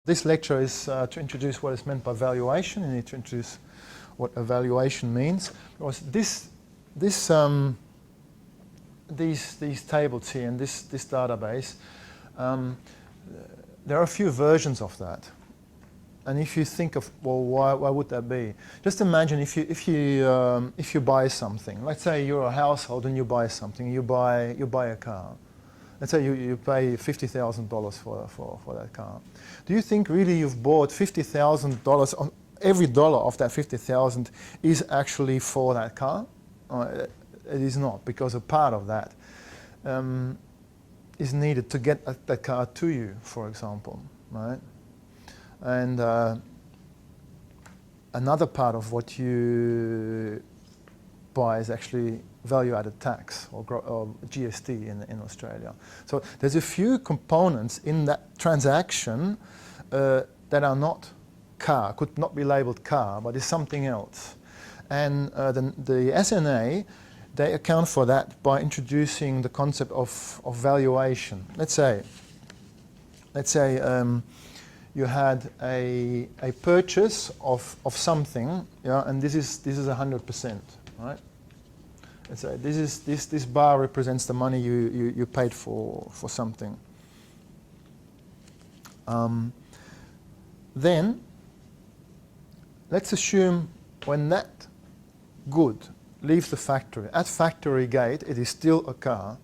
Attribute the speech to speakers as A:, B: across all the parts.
A: This lecture is to introduce what is meant by valuation. You need to introduce what a valuation means. Because these tables here and this database, there are a few versions of that. And if you think of, well, why would that be? Just imagine if you buy something. Let's say you're a household and you buy something. You buy a car. Let's say you pay $50,000 for that car. Do you think really you've bought $50,000 on every dollar of that $50,000 is actually for that car? It is not, because a part of that is needed to get that car to you, for example, right? And another part of what you buy is actually value-added tax or GST in Australia. So there's a few components in that transaction that are not car, could not be labeled car, but is something else. And the SNA, they account for that by introducing the concept of valuation. Let's say you had a purchase of something, yeah, and this is 100%, right? Let's say this bar represents the money you paid for something. Then let's assume when that good leaves the factory, at factory gate it is still a car,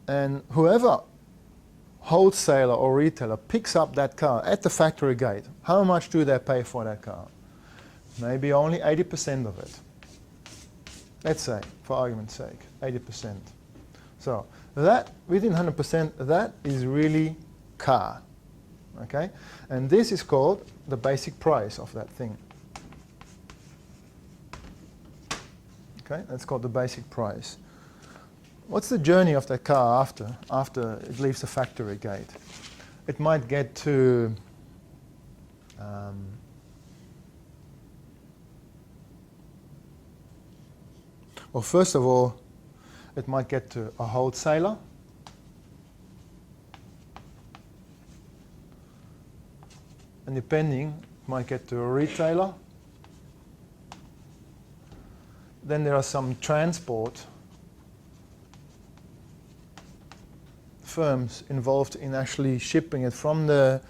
A: and whoever wholesaler or retailer picks up that car at the factory gate, how much do they pay for that car? Maybe only 80% of it. Let's say, for argument's sake, 80%. So that, within 100%, that is really car, okay? And this is called the basic price of that thing. Okay, that's called the basic price. What's the journey of that car after it leaves the factory gate? It might get to well, first of all, it might get to a wholesaler. And depending, it might get to a retailer. Then there are some transport firms involved in actually shipping it from the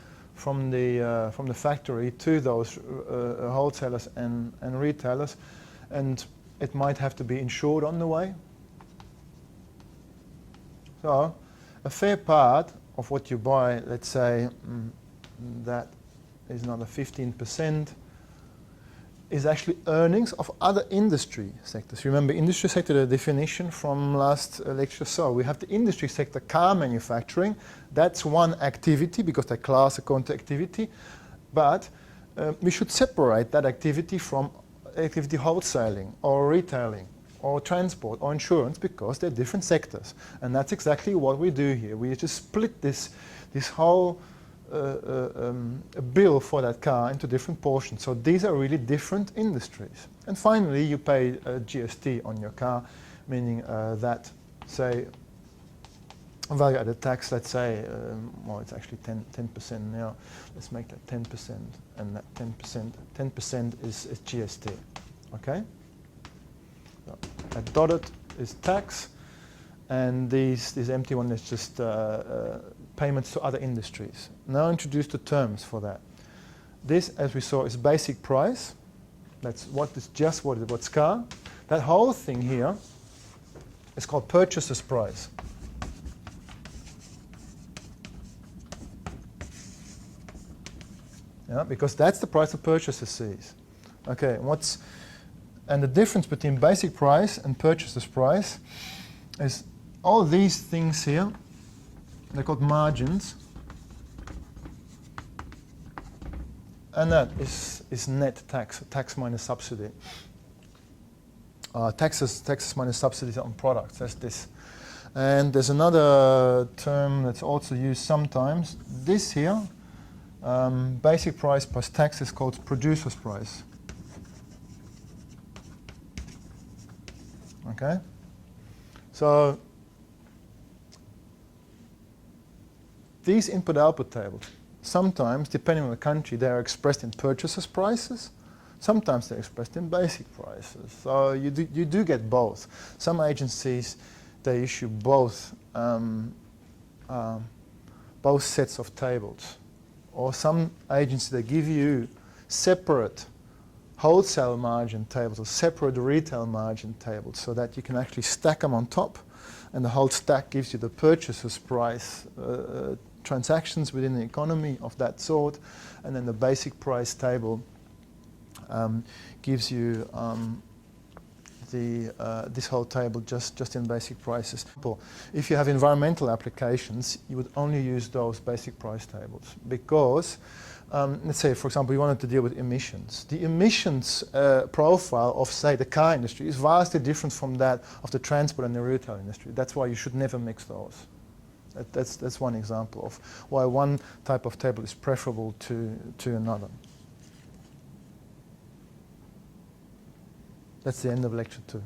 A: factory to those wholesalers and retailers, and it might have to be insured on the way. So a fair part of what you buy, let's say that is another 15%, is actually earnings of other industry sectors. Remember, industry sector, the definition from last lecture. So we have the industry sector, car manufacturing. That's one activity because they class a cont activity. But we should separate that activity from activity wholesaling or retailing or transport or insurance, because they're different sectors. And that's exactly what we do here. We just split this whole bill for that car into different portions. So these are really different industries. And finally, you pay GST on your car, meaning that, say, value-added tax, let's say, well, it's actually 10% now. Let's make that 10%, and that 10% is GST, okay? So that dotted is tax, and this empty one is just payments to other industries. Now introduce the terms for that. This, as we saw, is basic price. That's what's car. That whole thing here is called purchaser's price. Yeah, because that's the price the purchaser sees. Okay, and the difference between basic price and purchaser's price is all these things here. They're called margins, and that is net tax minus subsidy. Taxes minus subsidies on products. That's this. And there's another term that's also used sometimes. This here, basic price plus tax, is called producer's price. Okay, so these input-output tables, sometimes, depending on the country, they are expressed in purchasers' prices. Sometimes they're expressed in basic prices. So you do get both. Some agencies, they issue both sets of tables. Or some agencies, they give you separate wholesale margin tables or separate retail margin tables so that you can actually stack them on top, and the whole stack gives you the purchaser's price transactions within the economy of that sort, and then the basic price table gives you this whole table just in basic prices. If you have environmental applications, you would only use those basic price tables because, let's say, for example, you wanted to deal with emissions. The emissions profile of, say, the car industry is vastly different from that of the transport and the retail industry. That's why you should never mix those. That's one example of why one type of table is preferable to another. That's the end of lecture 2.